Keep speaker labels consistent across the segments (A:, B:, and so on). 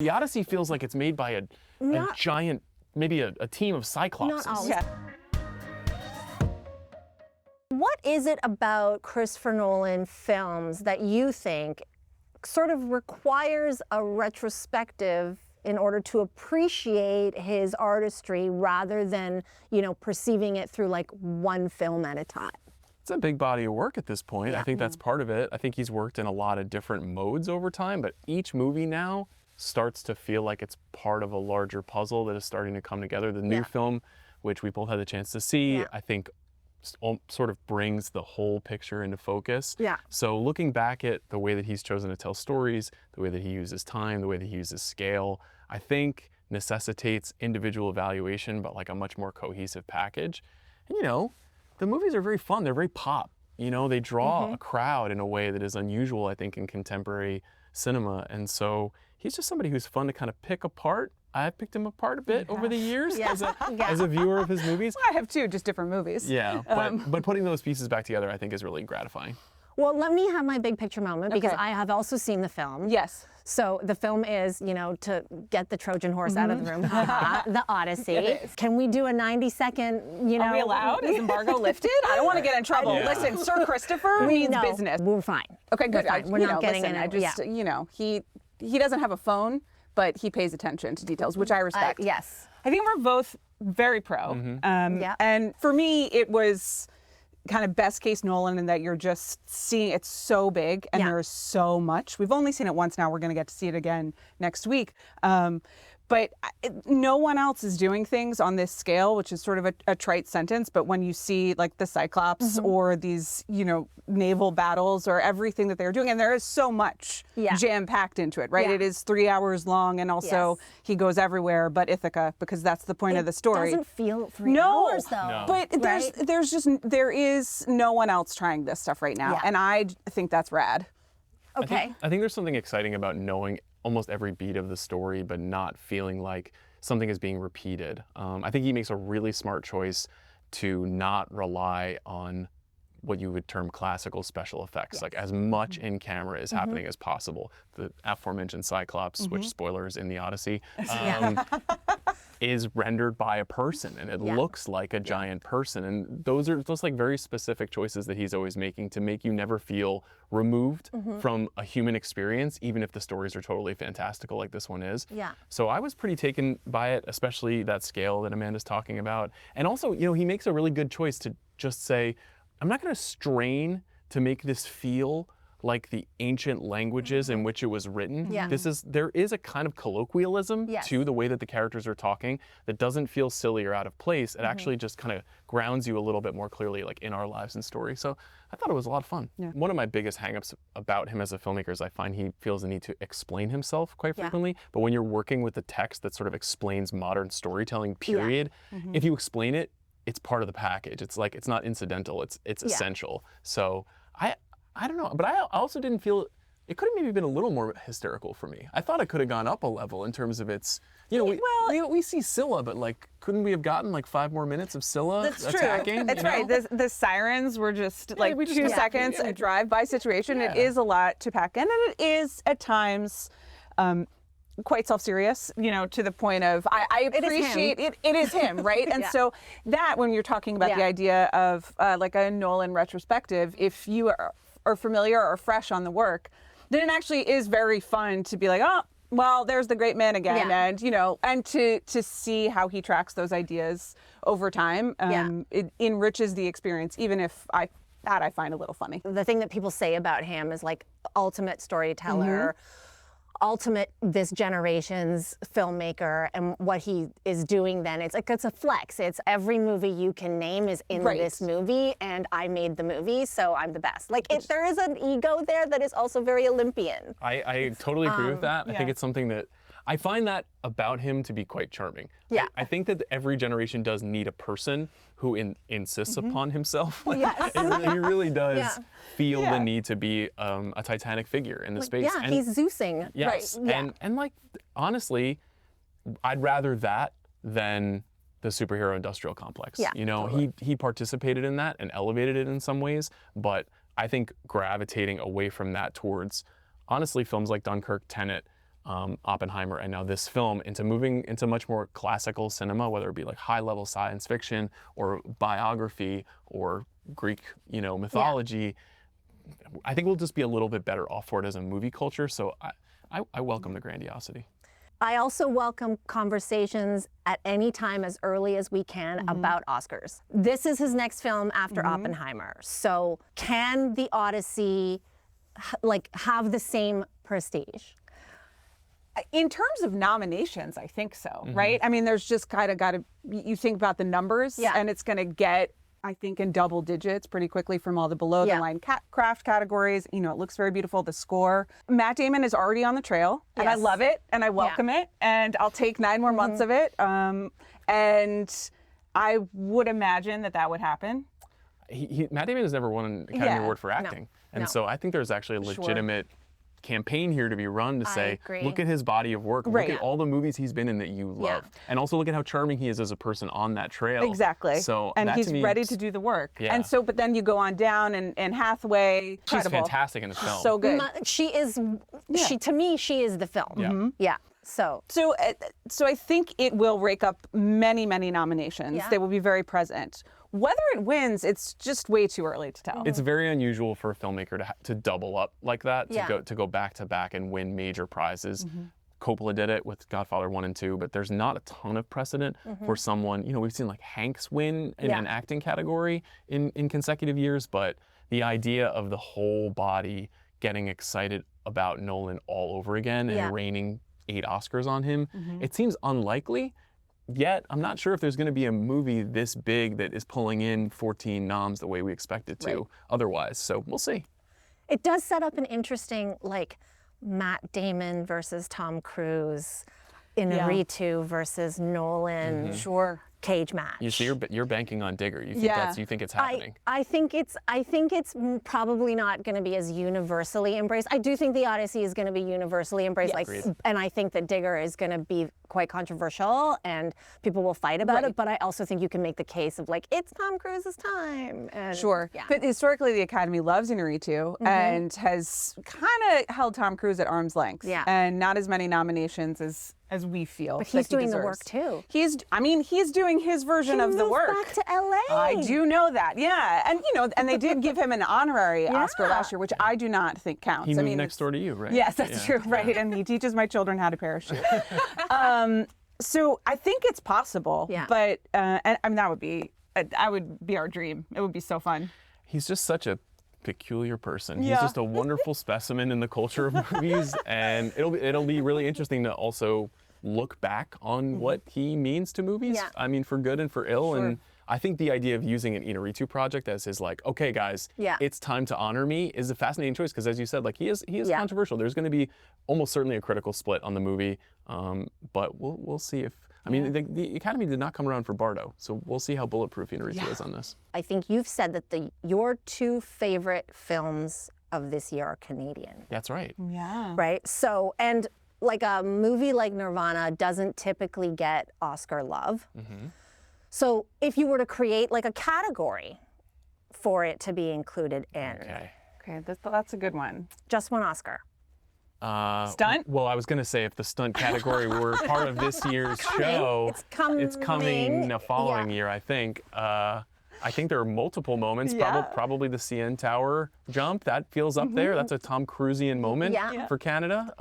A: The Odyssey feels like it's made by a giant, maybe a team of cyclopses.
B: Not always. Yeah. What is it about Christopher Nolan films that you think sort of requires a retrospective in order to appreciate his artistry rather than, you know, perceiving it through like one film at a time?
A: It's a big body of work at this point. I think that's part of it. I think he's worked in a lot of different modes over time, but each movie now starts to feel like it's part of a larger puzzle that is starting to come together. The new film, which we both had the chance to see, I think sort of brings the whole picture into focus. So looking back at the way that he's chosen to tell stories, the way that he uses time, the way that he uses scale, I think necessitates individual evaluation, but like a much more cohesive package. And you know, the movies are very fun. They're very pop. You know, they draw a crowd in a way that is unusual, I think, in contemporary cinema. And so he's just somebody who's fun to kind of pick apart. I've picked him apart a bit over the years as a viewer of his movies.
C: Well, I have too, just different movies.
A: Yeah, but putting those pieces back together, I think, is really gratifying.
B: Well, let me have my big picture moment because I have also seen the film.
C: Yes.
B: So the film is, you know, to get the Trojan horse out of the room, The Odyssey. Can we do a 90-second, you know?
C: Are we allowed? Is embargo lifted? I don't want to get in trouble. Listen, Sir Christopher means business.
B: We're fine.
C: Okay, good.
B: We're not getting in.
C: I just, you know, he doesn't have a phone, but he pays attention to details, which I respect.
B: Yes.
C: I think we're both very pro. And for me, it was kind of best case Nolan in that you're just seeing it's so big and there's so much. We've only seen it once now. We're going to get to see it again next week. But no one else is doing things on this scale, which is sort of a trite sentence. But when you see like the Cyclops or these, you know, naval battles or everything that they're doing, and there is so much jam-packed into it, right? It is 3 hours long, and also he goes everywhere but Ithaca, because that's the point of the story.
B: It doesn't feel 3 hours though.
A: No.
C: But there is no one else trying this stuff right now, and I think that's rad.
B: Okay.
A: I think there's something exciting about knowing almost every beat of the story, but not feeling like something is being repeated. I think he makes a really smart choice to not rely on what you would term classical special effects, like as much in camera is happening as possible. The aforementioned Cyclops, which spoilers in the Odyssey, is rendered by a person, and it looks like a giant person. And those are like very specific choices that he's always making to make you never feel removed from a human experience, even if the stories are totally fantastical like this one is. So I was pretty taken by it, especially that scale that Amanda's talking about. And also, you know, he makes a really good choice to just say, I'm not going to strain to make this feel like the ancient languages in which it was written. There is a kind of colloquialism to the way that the characters are talking that doesn't feel silly or out of place. It actually just kind of grounds you a little bit more clearly, like in our lives and story. So I thought it was a lot of fun. One of my biggest hangups about him as a filmmaker is I find he feels the need to explain himself quite frequently. But when you're working with the text that sort of explains modern storytelling, period, if you explain it, it's part of the package. It's like, it's not incidental, it's essential. So I don't know, but I also didn't feel, it could have maybe been a little more hysterical for me. I thought it could have gone up a level in terms of its, you know, we see Scylla, but like, couldn't we have gotten like 5 more minutes of Scylla attacking?
C: That's right. The sirens were just like 2 seconds, a drive-by situation. It is a lot to pack in, and it is at times quite self-serious, you know, to the point of, I appreciate it. It is him, right? And so that, when you're talking about the idea of like a Nolan retrospective, if you are familiar or fresh on the work, then it actually is very fun to be like, oh, well, there's the great man again. And, you know, and to see how he tracks those ideas over time, it enriches the experience, even if I find a little funny.
B: The thing that people say about him is like ultimate storyteller, ultimate this generation's filmmaker, and what he is doing then, it's like, it's a flex. It's every movie you can name is in this movie, and I made the movie, so I'm the best. Like, there is an ego there that is also very Olympian.
A: I totally agree with that. I think it's something that, I find that about him to be quite charming. I think that every generation does need a person who insists upon himself. He really does feel the need to be a titanic figure in the space.
B: And he's Zeusing.
A: Yes, and like, honestly, I'd rather that than the superhero industrial complex. You know, he participated in that and elevated it in some ways, but I think gravitating away from that towards, honestly, films like Dunkirk, Tenet, Oppenheimer and now this film into moving into much more classical cinema, whether it be like high-level science fiction or biography or Greek, mythology. I think we'll just be a little bit better off for it as a movie culture. So I welcome the grandiosity.
B: I also welcome conversations at any time as early as we can about Oscars. This is his next film after Oppenheimer. So can The Odyssey have the same prestige?
C: In terms of nominations, I think so, right? I mean, there's just kind of got to, you think about the numbers and it's going to get, I think, in double digits pretty quickly from all the below the line craft categories. It looks very beautiful. The score. Matt Damon is already on the trail and I love it and I welcome it and I'll take 9 more months of it. And I would imagine that would happen.
A: Matt Damon has never won an Academy Award for acting. And so I think there's actually a legitimate campaign here to be run to say, look at his body of work, look at all the movies he's been in that you love, and also look at how charming he is as a person on that trail.
C: Exactly.
A: So
C: and he's ready to do the work. And so, but then you go on down and Hathaway.
A: She's fantastic in this film.
C: So good.
B: She is. To me, she is the film. So
C: I think it will rake up many nominations. They will be very present. Whether it wins, it's just way too early to tell.
A: It's very unusual for a filmmaker to double up like that, to go back to back and win major prizes. Coppola did it with Godfather 1 and 2, but there's not a ton of precedent for someone, we've seen like Hanks win in an acting category in consecutive years, but the idea of the whole body getting excited about Nolan all over again and raining 8 Oscars on him, it seems unlikely. Yet, I'm not sure if there's going to be a movie this big that is pulling in 14 noms the way we expect it to otherwise. So we'll see.
B: It does set up an interesting, Matt Damon versus Tom Cruise, Inarritu versus Nolan.
C: Sure.
B: Cage match.
A: You see, you're banking on Digger. You think you think it's happening.
B: I think it's probably not going to be as universally embraced. I do think The Odyssey is going to be universally embraced. And I think that Digger is going to be quite controversial and people will fight about it. But I also think you can make the case of it's Tom Cruise's time. And,
C: But historically, the Academy loves Inarritu and has kind of held Tom Cruise at arm's length. And not as many nominations as we feel.
B: But he's doing the work too.
C: He's doing his version of the work.
B: He moved back to LA.
C: I do know that, and and they did give him an honorary Oscar last year, which I do not think counts.
A: He moved next door to you, right?
C: Yes, that's true, right? And he teaches my children how to parachute. So I think it's possible, but that would be our dream. It would be so fun.
A: He's just such a peculiar person. He's just a wonderful specimen in the culture of movies, and it'll be really interesting to also look back on what he means to movies. I mean, for good and for ill. And I think the idea of using an Inarritu project as his okay guys, it's time to honor me is a fascinating choice because as you said, he is controversial. There's going to be almost certainly a critical split on the movie, but we'll see if. I mean, the Academy did not come around for Bardo, so we'll see how bulletproof Inarritu is on this.
B: I think you've said that your 2 favorite films of this year are Canadian.
A: That's right.
C: Yeah.
B: Right? So, and a movie like Nirvana doesn't typically get Oscar love. So if you were to create a category for it to be included in.
C: Okay, that's a good one.
B: Just 1 Oscar.
C: Stunt?
A: Well, I was going to say if the stunt category were part of this year's show, it's coming the following year, I think. I think there are multiple moments, probably the CN Tower jump, that feels up there. That's a Tom Cruisian moment for Canada.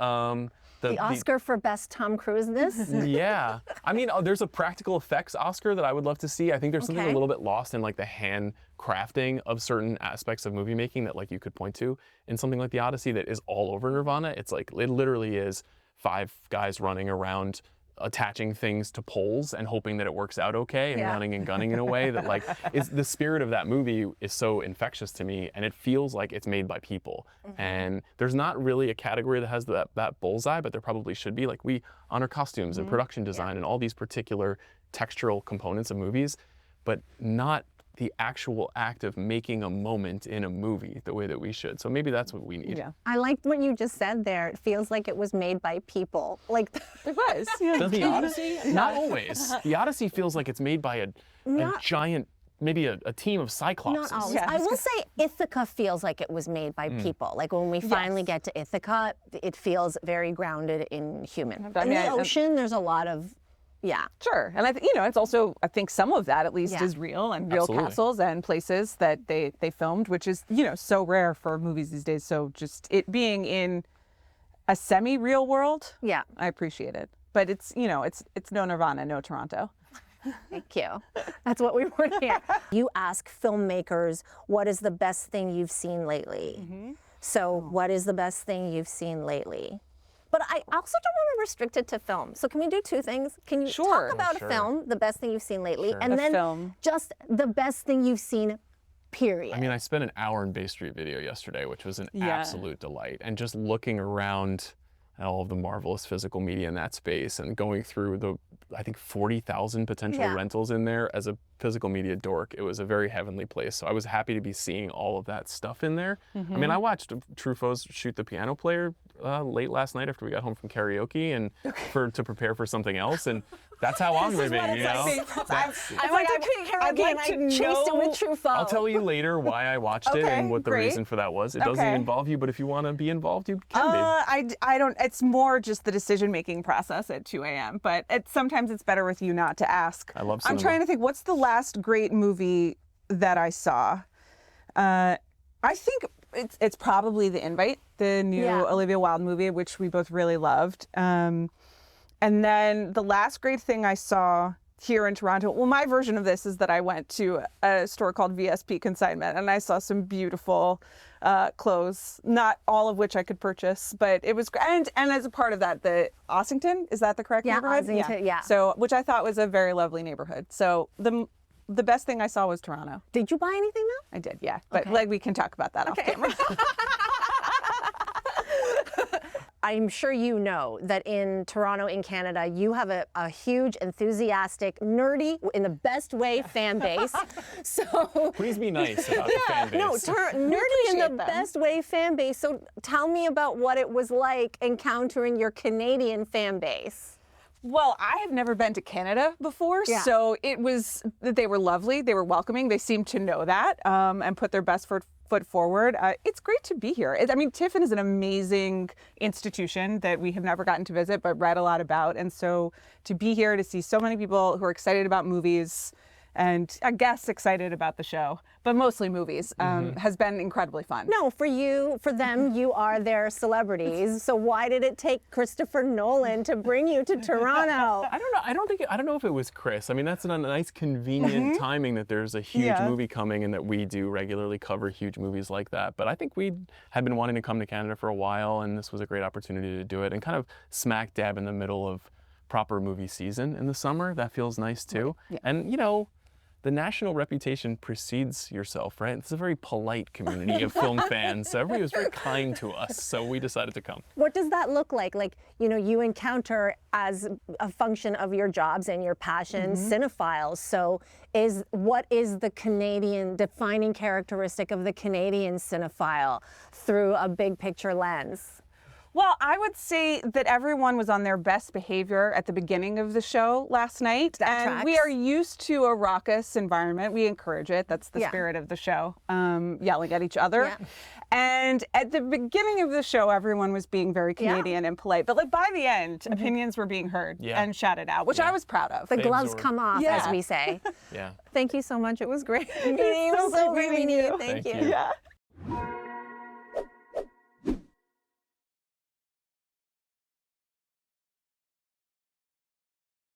B: The Oscar for best Tom Cruise-ness?
A: Yeah. I mean, there's a practical effects Oscar that I would love to see. I think there's something a little bit lost in the hand crafting of certain aspects of movie making that you could point to in something like The Odyssey that is all over Nirvana. It's it literally is 5 guys running around attaching things to poles and hoping that it works out okay and running and gunning in a way that is the spirit of that movie is so infectious to me, and it feels like it's made by people. And there's not really a category that has that bullseye, but there probably should be. We honor costumes and production design and all these particular textural components of movies, but not the actual act of making a moment in a movie the way that we should. So maybe that's what we need.
B: I liked what you just said there. It feels like it was made by people.
C: It was.
A: Does The Odyssey? Not always. The Odyssey feels like it's made by a giant maybe a team of cyclopses.
B: Not always.
C: Yeah.
B: I will say Ithaca feels like it was made by people. Like when we finally get to Ithaca, it feels very grounded in human. In the ocean, there's a lot of,
C: Sure. And it's also, I think some of that at least is real, and real castles and places that they filmed, which is, so rare for movies these days. So just it being in a semi-real world, I appreciate it. But it's no Nirvana, no Toronto.
B: Thank you. That's what we want to hear. You ask filmmakers, what is the best thing you've seen lately? So what is the best thing you've seen lately? But I also don't want to restrict it to film. So can we do two things? Can you talk about a film, the best thing you've seen lately, and then just the best thing you've seen, period?
A: I mean, I spent an hour in Bay Street Video yesterday, which was an absolute delight. And just looking around at all of the marvelous physical media in that space and going through the, I think, 40,000 potential rentals in there. As a physical media dork, it was a very heavenly place. So I was happy to be seeing all of that stuff in there. I mean, I watched Truffaut's Shoot the Piano Player late last night after we got home from karaoke and to prepare for something else, and that's how I'm living,
B: I went to karaoke and I chased it with Truffaut.
A: I'll tell you later why I watched it and what the reason for that was. It doesn't involve you, but if you want to be involved, you can be.
C: I don't. It's more just the decision-making process at 2 a.m. But sometimes it's better with you not to ask.
A: I love cinema.
C: I'm trying to think. What's the last great movie that I saw? I think it's probably The Invite, the new Olivia Wilde movie, which we both really loved. And then the last great thing I saw here in Toronto, well, my version of this is that I went to a store called VSP Consignment and I saw some beautiful clothes, not all of which I could purchase, but it was, and as a part of that, the Ossington, is that the correct neighborhood?
B: Ossington, yeah.
C: So, which I thought was a very lovely neighborhood. So the best thing I saw was Toronto.
B: Did you buy anything though?
C: I did, yeah. But we can talk about that off camera.
B: I'm sure you know that in Toronto, in Canada, you have a huge, enthusiastic, nerdy, in the best way, fan base. So
A: Please be nice about the fan base.
B: No, nerdy in the best way fan base. So tell me about what it was like encountering your Canadian fan base.
C: Well, I have never been to Canada before, so they were lovely. They were welcoming. They seemed to know that and put their best foot forward. It's great to be here. I mean, Tiffin is an amazing institution that we have never gotten to visit, but read a lot about. And so to be here, to see so many people who are excited about movies and I guess excited about the show, but mostly movies, has been incredibly fun.
B: No, for them, you are their celebrities. So why did it take Christopher Nolan to bring you to Toronto?
A: I don't know. I don't know if it was Chris. I mean, that's a nice, convenient timing that there's a huge movie coming and that we do regularly cover huge movies like that. But I think we had been wanting to come to Canada for a while, and this was a great opportunity to do it, and kind of smack dab in the middle of proper movie season in the summer. That feels nice too. Yeah. And the national reputation precedes yourself, right? It's a very polite community of film fans. So everybody was very kind to us, so we decided to come.
B: What does that look like? Like, you encounter as a function of your jobs and your passions, cinephiles. So what is the Canadian defining characteristic of the Canadian cinephile through a big picture lens?
C: Well, I would say that everyone was on their best behavior at the beginning of the show last night.
B: That tracks.
C: We are used to a raucous environment. We encourage it. That's the spirit of the show, yelling at each other. Yeah. And at the beginning of the show, everyone was being very Canadian and polite. But by the end, opinions were being heard and shouted out, which I was proud of.
B: The gloves come off, as we say.
A: Yeah.
B: Thank you so much. It was great. Meeting you. So great meeting you. Thank you.
C: Yeah.